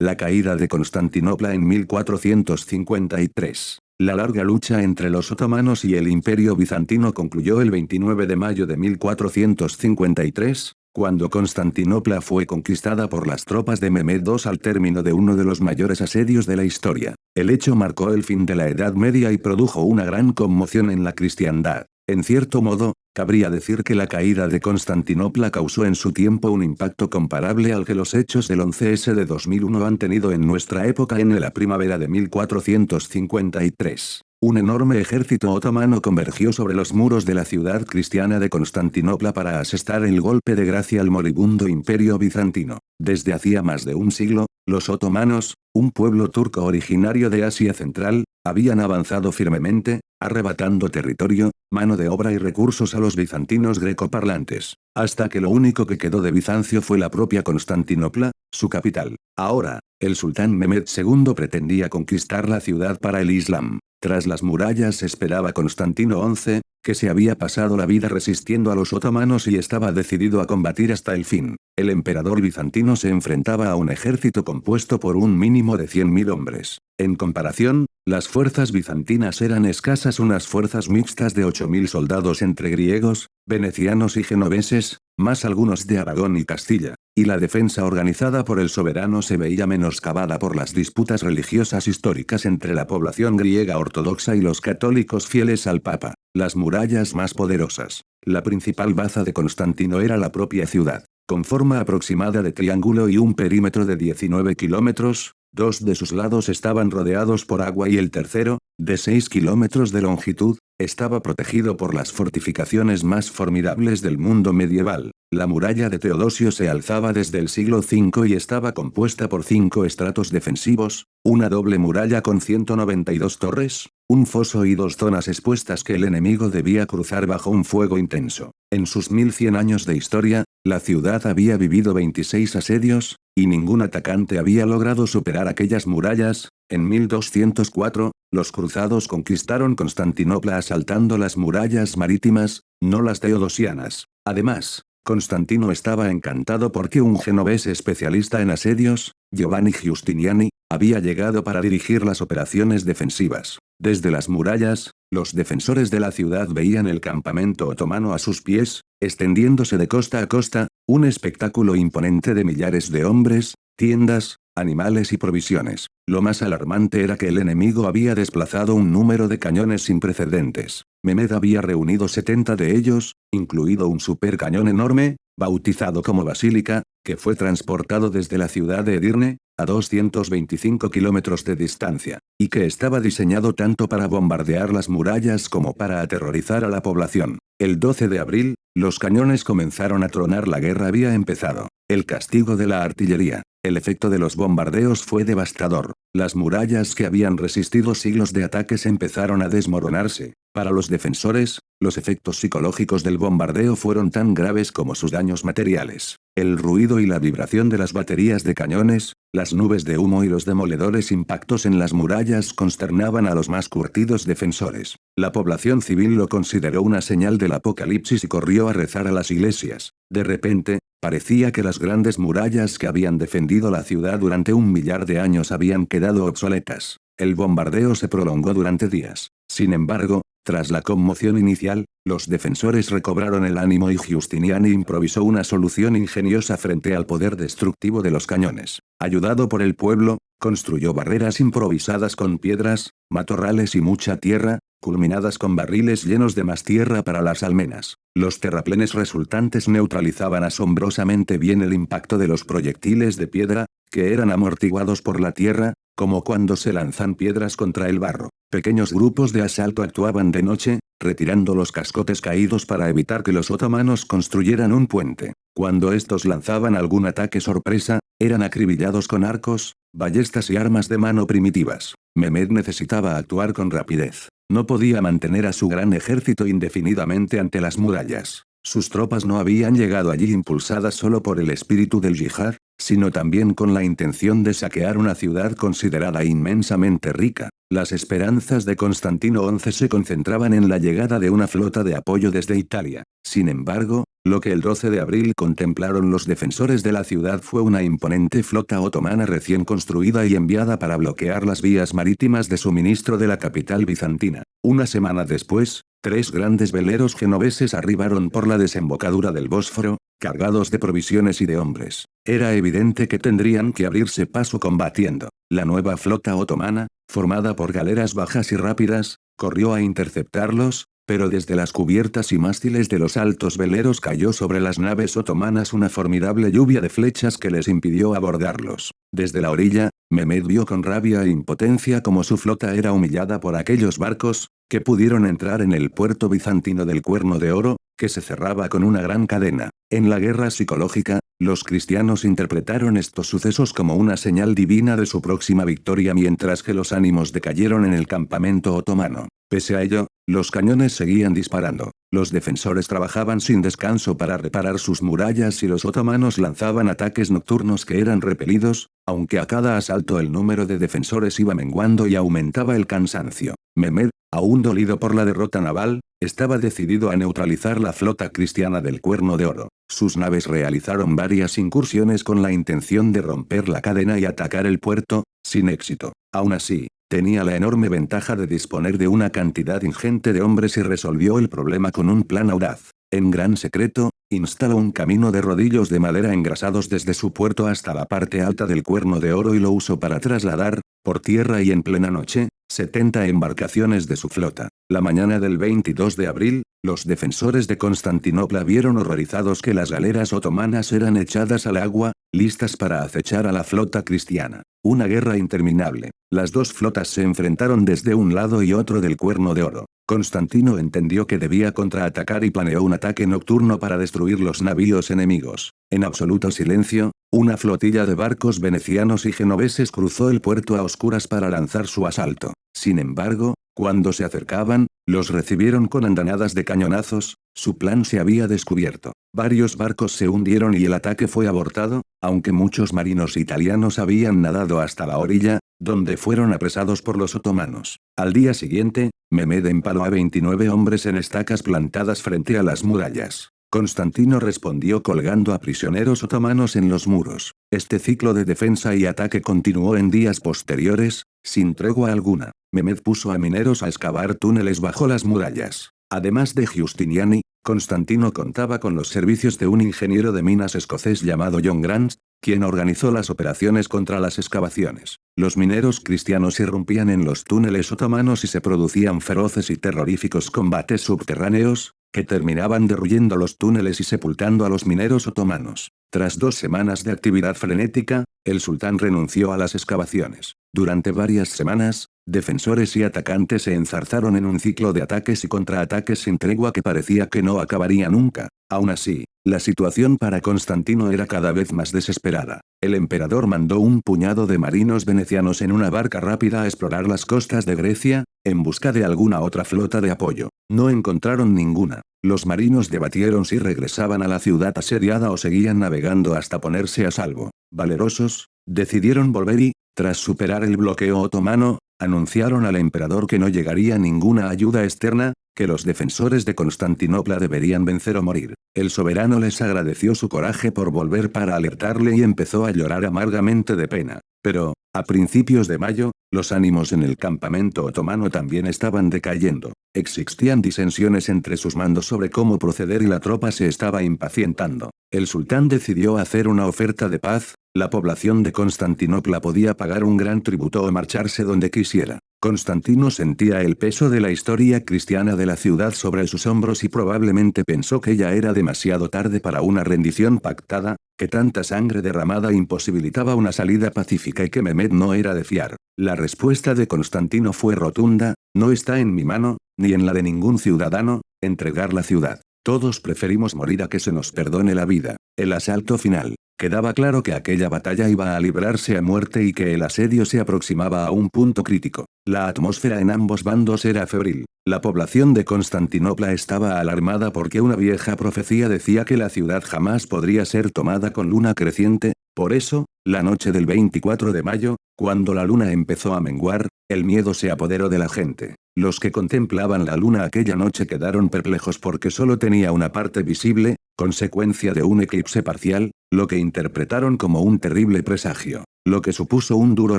La caída de Constantinopla en 1453. La larga lucha entre los otomanos y el Imperio bizantino concluyó el 29 de mayo de 1453, cuando Constantinopla fue conquistada por las tropas de Mehmed II al término de uno de los mayores asedios de la historia. El hecho marcó el fin de la Edad Media y produjo una gran conmoción en la cristiandad. En cierto modo, cabría decir que la caída de Constantinopla causó en su tiempo un impacto comparable al que los hechos del 11S de 2001 han tenido en nuestra época en la primavera de 1453. Un enorme ejército otomano convergió sobre los muros de la ciudad cristiana de Constantinopla para asestar el golpe de gracia al moribundo imperio bizantino. Desde hacía más de un siglo, los otomanos, un pueblo turco originario de Asia Central, habían avanzado firmemente, arrebatando territorio, mano de obra y recursos a los bizantinos grecoparlantes, hasta que lo único que quedó de Bizancio fue la propia Constantinopla, su capital. Ahora, el sultán Mehmed II pretendía conquistar la ciudad para el Islam. Tras las murallas esperaba Constantino XI, que se había pasado la vida resistiendo a los otomanos y estaba decidido a combatir hasta el fin. El emperador bizantino se enfrentaba a un ejército compuesto por un mínimo de 100.000 hombres. En comparación, las fuerzas bizantinas eran escasas, unas fuerzas mixtas de 8.000 soldados entre griegos, venecianos y genoveses, más algunos de Aragón y Castilla, y la defensa organizada por el soberano se veía menoscabada por las disputas religiosas históricas entre la población griega ortodoxa y los católicos fieles al Papa. Las murallas más poderosas. La principal baza de Constantino era la propia ciudad, con forma aproximada de triángulo y un perímetro de 19 kilómetros. Dos de sus lados estaban rodeados por agua y el tercero, de 6 kilómetros de longitud, estaba protegido por las fortificaciones más formidables del mundo medieval. La muralla de Teodosio se alzaba desde el siglo V y estaba compuesta por 5 estratos defensivos, una doble muralla con 192 torres, un foso y 2 zonas expuestas que el enemigo debía cruzar bajo un fuego intenso. En sus 1100 años de historia, la ciudad había vivido 26 asedios, y ningún atacante había logrado superar aquellas murallas. En 1204, los cruzados conquistaron Constantinopla asaltando las murallas marítimas, no las teodosianas. Además, Constantino estaba encantado porque un genovés especialista en asedios, Giovanni Giustiniani, había llegado para dirigir las operaciones defensivas. Desde las murallas, los defensores de la ciudad veían el campamento otomano a sus pies, extendiéndose de costa a costa, un espectáculo imponente de millares de hombres, tiendas, animales y provisiones. Lo más alarmante era que el enemigo había desplazado un número de cañones sin precedentes. Mehmed había reunido 70 de ellos, incluido un supercañón enorme, bautizado como Basílica, que fue transportado desde la ciudad de Edirne, a 225 kilómetros de distancia, y que estaba diseñado tanto para bombardear las murallas como para aterrorizar a la población. El 12 de abril, los cañones comenzaron a tronar, la guerra había empezado. El castigo de la artillería. El efecto de los bombardeos fue devastador. Las murallas que habían resistido siglos de ataques empezaron a desmoronarse. Para los defensores, los efectos psicológicos del bombardeo fueron tan graves como sus daños materiales. El ruido y la vibración de las baterías de cañones, las nubes de humo y los demoledores impactos en las murallas consternaban a los más curtidos defensores. La población civil lo consideró una señal del apocalipsis y corrió a rezar a las iglesias. De repente, parecía que las grandes murallas que habían defendido la ciudad durante 1 millar de años habían quedado obsoletas. El bombardeo se prolongó durante días. Sin embargo, tras la conmoción inicial, los defensores recobraron el ánimo y Giustiniani improvisó una solución ingeniosa frente al poder destructivo de los cañones. Ayudado por el pueblo, construyó barreras improvisadas con piedras, matorrales y mucha tierra, culminadas con barriles llenos de más tierra para las almenas. Los terraplenes resultantes neutralizaban asombrosamente bien el impacto de los proyectiles de piedra, que eran amortiguados por la tierra, como cuando se lanzan piedras contra el barro. Pequeños grupos de asalto actuaban de noche, retirando los cascotes caídos para evitar que los otomanos construyeran un puente. Cuando estos lanzaban algún ataque sorpresa, eran acribillados con arcos, ballestas y armas de mano primitivas. Mehmed necesitaba actuar con rapidez. No podía mantener a su gran ejército indefinidamente ante las murallas. Sus tropas no habían llegado allí impulsadas solo por el espíritu del yihad, sino también con la intención de saquear una ciudad considerada inmensamente rica. Las esperanzas de Constantino XI se concentraban en la llegada de una flota de apoyo desde Italia. Sin embargo, lo que el 12 de abril contemplaron los defensores de la ciudad fue una imponente flota otomana recién construida y enviada para bloquear las vías marítimas de suministro de la capital bizantina. Una semana después, 3 grandes veleros genoveses arribaron por la desembocadura del Bósforo, cargados de provisiones y de hombres. Era evidente que tendrían que abrirse paso combatiendo. La nueva flota otomana, formada por galeras bajas y rápidas, corrió a interceptarlos, pero desde las cubiertas y mástiles de los altos veleros cayó sobre las naves otomanas una formidable lluvia de flechas que les impidió abordarlos. Desde la orilla, Mehmed vio con rabia e impotencia cómo su flota era humillada por aquellos barcos, que pudieron entrar en el puerto bizantino del Cuerno de Oro, que se cerraba con una gran cadena. En la guerra psicológica, los cristianos interpretaron estos sucesos como una señal divina de su próxima victoria mientras que los ánimos decayeron en el campamento otomano. Pese a ello, los cañones seguían disparando. Los defensores trabajaban sin descanso para reparar sus murallas y los otomanos lanzaban ataques nocturnos que eran repelidos, aunque a cada asalto el número de defensores iba menguando y aumentaba el cansancio. Mehmed, aún dolido por la derrota naval, estaba decidido a neutralizar la flota cristiana del Cuerno de Oro. Sus naves realizaron varias incursiones con la intención de romper la cadena y atacar el puerto, sin éxito. Aún así, tenía la enorme ventaja de disponer de una cantidad ingente de hombres y resolvió el problema con un plan audaz. En gran secreto, instaló un camino de rodillos de madera engrasados desde su puerto hasta la parte alta del Cuerno de Oro y lo usó para trasladar, por tierra y en plena noche, 70 embarcaciones de su flota. La mañana del 22 de abril, los defensores de Constantinopla vieron horrorizados que las galeras otomanas eran echadas al agua, listas para acechar a la flota cristiana. Una guerra interminable. Las dos flotas se enfrentaron desde un lado y otro del Cuerno de Oro. Constantino entendió que debía contraatacar y planeó un ataque nocturno para destruir los navíos enemigos. En absoluto silencio, una flotilla de barcos venecianos y genoveses cruzó el puerto a oscuras para lanzar su asalto. Sin embargo, cuando se acercaban, los recibieron con andanadas de cañonazos. Su plan se había descubierto. Varios barcos se hundieron y el ataque fue abortado, aunque muchos marinos italianos habían nadado hasta la orilla, donde fueron apresados por los otomanos. Al día siguiente, Mehmed empaló a 29 hombres en estacas plantadas frente a las murallas. Constantino respondió colgando a prisioneros otomanos en los muros. Este ciclo de defensa y ataque continuó en días posteriores, sin tregua alguna. Mehmed puso a mineros a excavar túneles bajo las murallas. Además de Giustiniani, Constantino contaba con los servicios de un ingeniero de minas escocés llamado John Grant, quien organizó las operaciones contra las excavaciones. Los mineros cristianos irrumpían en los túneles otomanos y se producían feroces y terroríficos combates subterráneos, que terminaban derruyendo los túneles y sepultando a los mineros otomanos. Tras 2 semanas de actividad frenética, el sultán renunció a las excavaciones. Durante varias semanas, defensores y atacantes se enzarzaron en un ciclo de ataques y contraataques sin tregua que parecía que no acabaría nunca. Aún así, la situación para Constantino era cada vez más desesperada. El emperador mandó un puñado de marinos venecianos en una barca rápida a explorar las costas de Grecia, en busca de alguna otra flota de apoyo. No encontraron ninguna. Los marinos debatieron si regresaban a la ciudad asediada o seguían navegando hasta ponerse a salvo. Valerosos, decidieron volver y, tras superar el bloqueo otomano, anunciaron al emperador que no llegaría ninguna ayuda externa, que los defensores de Constantinopla deberían vencer o morir. El soberano les agradeció su coraje por volver para alertarle y empezó a llorar amargamente de pena. Pero, a principios de mayo, los ánimos en el campamento otomano también estaban decayendo. Existían disensiones entre sus mandos sobre cómo proceder y la tropa se estaba impacientando. El sultán decidió hacer una oferta de paz. La población de Constantinopla podía pagar un gran tributo o marcharse donde quisiera. Constantino sentía el peso de la historia cristiana de la ciudad sobre sus hombros y probablemente pensó que ya era demasiado tarde para una rendición pactada, que tanta sangre derramada imposibilitaba una salida pacífica y que Mehmed no era de fiar. La respuesta de Constantino fue rotunda: no está en mi mano, ni en la de ningún ciudadano, entregar la ciudad. Todos preferimos morir a que se nos perdone la vida. El asalto final. Quedaba claro que aquella batalla iba a librarse a muerte y que el asedio se aproximaba a un punto crítico. La atmósfera en ambos bandos era febril. La población de Constantinopla estaba alarmada porque una vieja profecía decía que la ciudad jamás podría ser tomada con luna creciente. Por eso, la noche del 24 de mayo, Cuando la luna empezó a menguar, el miedo se apoderó de la gente. Los que contemplaban la luna aquella noche quedaron perplejos porque solo tenía una parte visible, consecuencia de un eclipse parcial, lo que interpretaron como un terrible presagio, lo que supuso un duro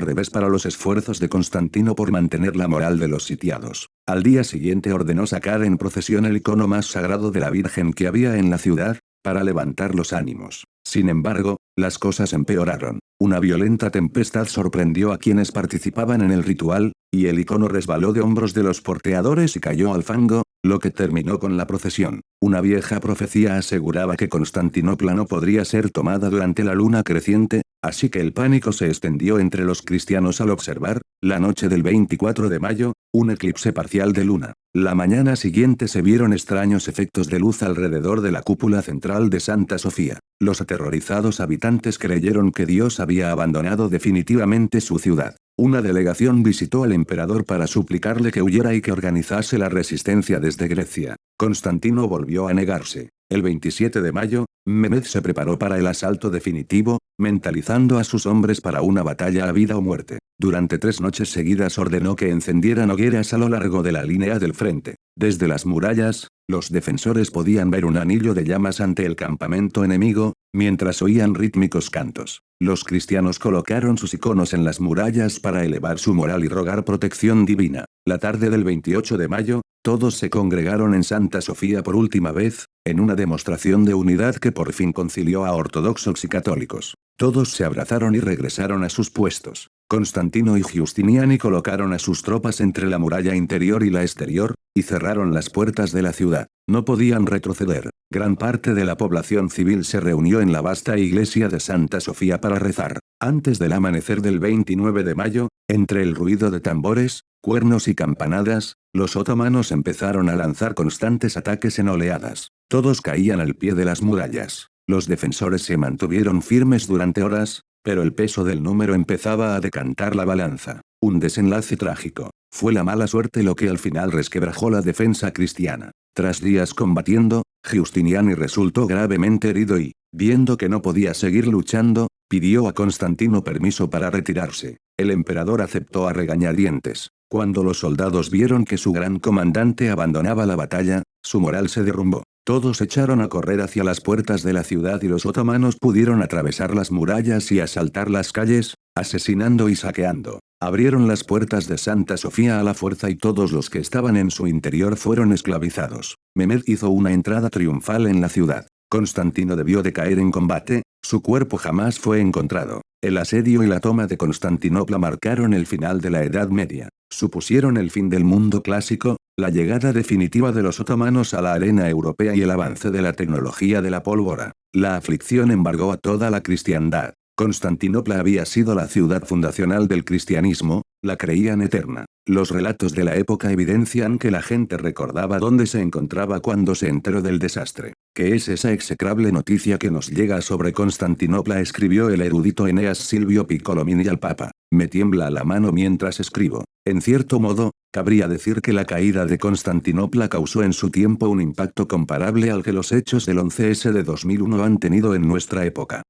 revés para los esfuerzos de Constantino por mantener la moral de los sitiados. Al día siguiente ordenó sacar en procesión el icono más sagrado de la Virgen que había en la ciudad, para levantar los ánimos. Sin embargo, las cosas empeoraron. Una violenta tempestad sorprendió a quienes participaban en el ritual, y el icono resbaló de hombros de los porteadores y cayó al fango, lo que terminó con la procesión. Una vieja profecía aseguraba que Constantinopla no podría ser tomada durante la luna creciente, así que el pánico se extendió entre los cristianos al observar, la noche del 24 de mayo, un eclipse parcial de luna. La mañana siguiente se vieron extraños efectos de luz alrededor de la cúpula central de Santa Sofía. Los aterrorizados habitantes creyeron que Dios había abandonado definitivamente su ciudad. Una delegación visitó al emperador para suplicarle que huyera y que organizase la resistencia desde Grecia. Constantino volvió a negarse. El 27 de mayo, Mehmed se preparó para el asalto definitivo, mentalizando a sus hombres para una batalla a vida o muerte. Durante 3 noches seguidas ordenó que encendieran hogueras a lo largo de la línea del frente. Desde las murallas, los defensores podían ver un anillo de llamas ante el campamento enemigo, mientras oían rítmicos cantos. Los cristianos colocaron sus iconos en las murallas para elevar su moral y rogar protección divina. La tarde del 28 de mayo, todos se congregaron en Santa Sofía por última vez, en una demostración de unidad que por fin concilió a ortodoxos y católicos. Todos se abrazaron y regresaron a sus puestos. Constantino y Giustiniani colocaron a sus tropas entre la muralla interior y la exterior, y cerraron las puertas de la ciudad. No podían retroceder. Gran parte de la población civil se reunió en la vasta iglesia de Santa Sofía para rezar. Antes del amanecer del 29 de mayo, entre el ruido de tambores, cuernos y campanadas, los otomanos empezaron a lanzar constantes ataques en oleadas. Todos caían al pie de las murallas. Los defensores se mantuvieron firmes durante horas, pero el peso del número empezaba a decantar la balanza. Un desenlace trágico. Fue la mala suerte lo que al final resquebrajó la defensa cristiana. Tras días combatiendo, Giustiniani resultó gravemente herido y, viendo que no podía seguir luchando, pidió a Constantino permiso para retirarse. El emperador aceptó a regañadientes. Cuando los soldados vieron que su gran comandante abandonaba la batalla, su moral se derrumbó. Todos echaron a correr hacia las puertas de la ciudad y los otomanos pudieron atravesar las murallas y asaltar las calles, asesinando y saqueando. Abrieron las puertas de Santa Sofía a la fuerza y todos los que estaban en su interior fueron esclavizados. Mehmed hizo una entrada triunfal en la ciudad. Constantino debió de caer en combate, su cuerpo jamás fue encontrado. El asedio y la toma de Constantinopla marcaron el final de la Edad Media. Supusieron el fin del mundo clásico, la llegada definitiva de los otomanos a la arena europea y el avance de la tecnología de la pólvora. La aflicción embargó a toda la cristiandad. Constantinopla había sido la ciudad fundacional del cristianismo, la creían eterna. Los relatos de la época evidencian que la gente recordaba dónde se encontraba cuando se enteró del desastre. ¿Qué es esa execrable noticia que nos llega sobre Constantinopla?, escribió el erudito Eneas Silvio Piccolomini al Papa. Me tiembla la mano mientras escribo. En cierto modo, cabría decir que la caída de Constantinopla causó en su tiempo un impacto comparable al que los hechos del 11S de 2001 han tenido en nuestra época.